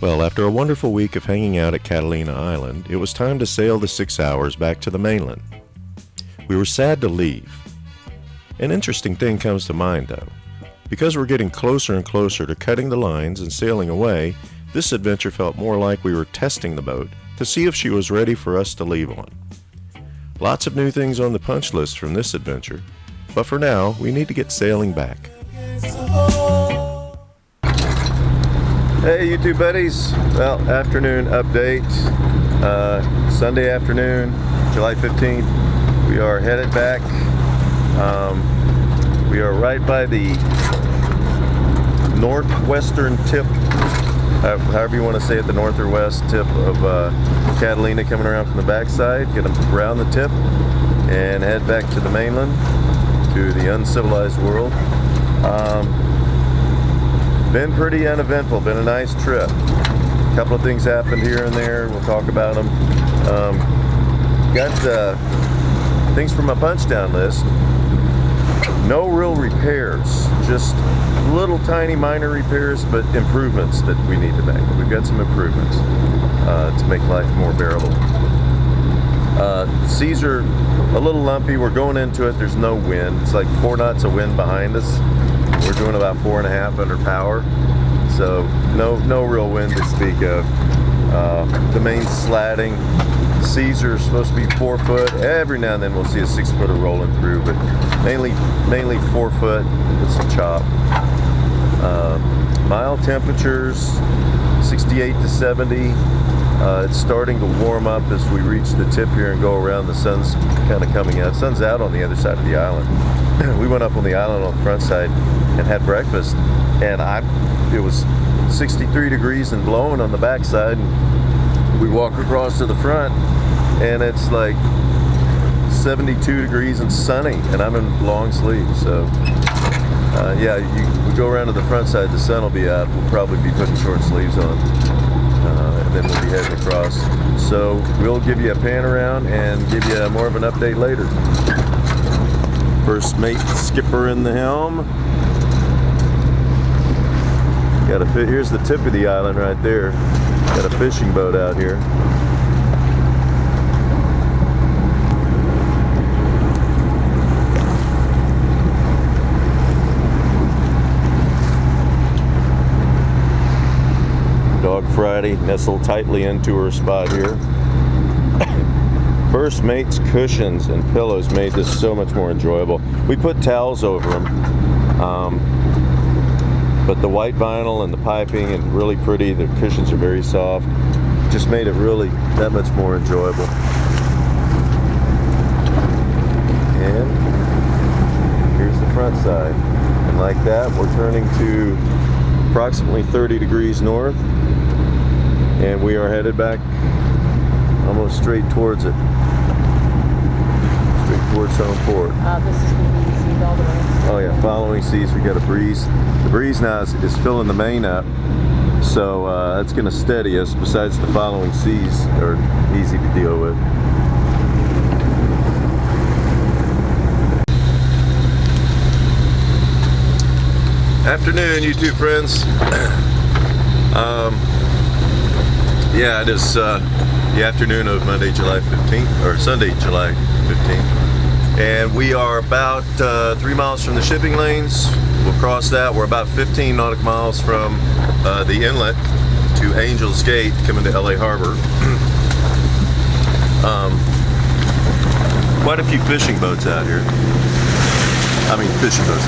Well, after a wonderful week of hanging out at Catalina Island, it was time to sail the 6 hours back to the mainland. We were sad to leave. An interesting thing comes to mind, though. Because we're getting closer and closer to cutting the lines and sailing away, this adventure felt more like we were testing the boat to see if she was ready for us to leave on. Lots of new things on the punch list from this adventure, but for now, we need to get sailing back. Hey YouTube buddies, well, afternoon update, Sunday afternoon, July 15th, we are headed back. We are right by the northwestern tip, however you want to say it, the north or west tip of Catalina, coming around from the backside, get them around the tip and head back to the mainland, to the uncivilized world. Been pretty uneventful, been a nice trip. A couple of things happened here and there, we'll talk about them. Got things from my punch down list. No real repairs, just little tiny minor repairs, but improvements that we need to make. We've got some improvements to make life more bearable. Seas are a little lumpy, we're going into it, there's no wind. It's like 4 knots of wind behind us. We're doing about 4.5 under power, so no real wind to speak of. The main slatting, seas are supposed to be 4 foot. Every now and then we'll see a 6 footer rolling through, but mainly 4 foot with some chop. Mild temperatures, 68 to 70. It's starting to warm up as we reach the tip here and go around. The sun's kind of coming out. Sun's out on the other side of the island. We went up on the island on the front side and had breakfast, and it was 63 degrees and blowing on the backside. We walk across to the front and it's like 72 degrees and sunny, and I'm in long sleeves. So yeah, we go around to the front side, the sun will be out. We'll probably be putting short sleeves on, and then we'll be heading across. So we'll give you a pan around and give you more of an update later. First mate skipper in the helm. Got a fit. Here's the tip of the island right there. Got a fishing boat out here. Dog Friday nestled tightly into her spot here. First mate's cushions and pillows made this so much more enjoyable. We put towels over them, but the white vinyl and the piping and really pretty. The cushions are very soft. Just made it really that much more enjoyable. And here's the front side. And like that, we're turning to approximately 30 degrees north, and we are headed back almost straight towards it. Straight towards home port. This is going to be easy all the way. Oh yeah, following seas, we got a breeze. The breeze now is filling the main up, so that's going to steady us. Besides, the following seas are easy to deal with. Afternoon, YouTube friends. Yeah, it is the afternoon of Monday, July 15th, or Sunday, July 15th. And we are about 3 miles from the shipping lanes. We'll cross that. We're about 15 nautical miles from the inlet to Angel's Gate, coming to LA Harbor. Quite a few fishing boats out here. I mean, fishing boats.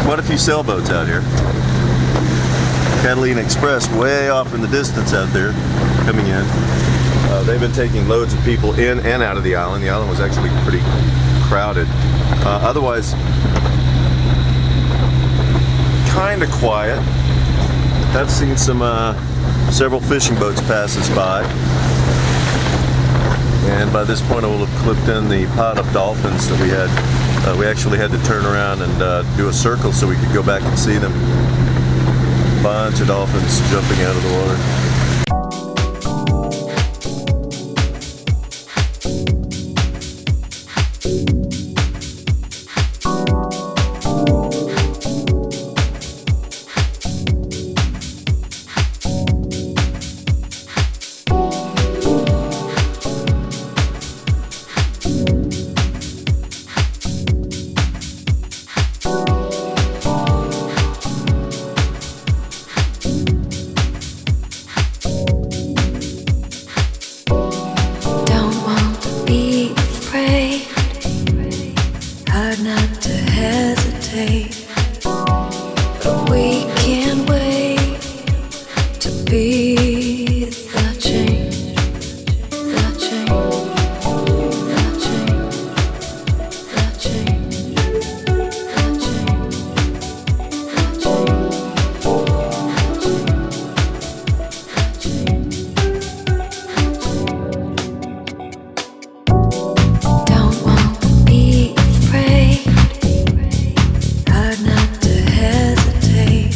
Quite a few sailboats out here. Catalina Express way off in the distance out there, coming in. They've been taking loads of people in and out of the island. The island was actually pretty crowded. Otherwise, kind of quiet. I've seen some several fishing boats pass us by, and by this point I will have clipped in the pod of dolphins that we had. We actually had to turn around and do a circle so we could go back and see them. Bunch of dolphins jumping out of the water. Hard not to hesitate, but we can't wait to be the change, the change, the change, the change, the change. Don't want to be afraid. Hard not to hesitate,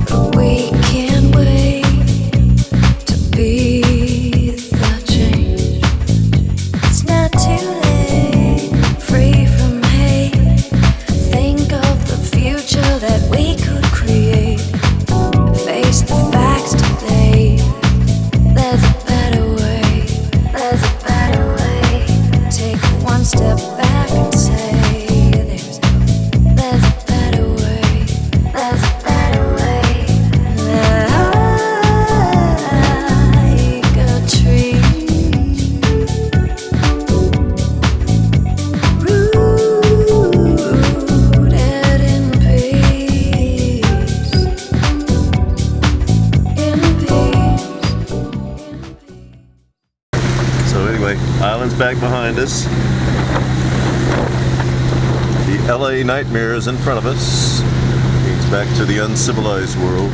but we can't wait to be the change. It's not too late, free from hate. Think of the future that we could create. Face the facts today. There's a better way. There's a better way. Take one step back and say. There's a better way, there's a better way. Like a tree, rooted in peace, in peace. So anyway, island's back behind us. The LA nightmare is in front of us. Means back to the uncivilized world.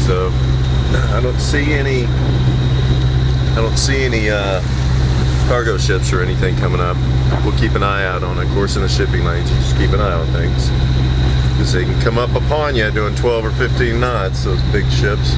So I don't see any cargo ships or anything coming up. We'll keep an eye out on it. Of course, in the shipping lanes, you just keep an eye on things because they can come up upon you doing 12 or 15 knots. Those big ships.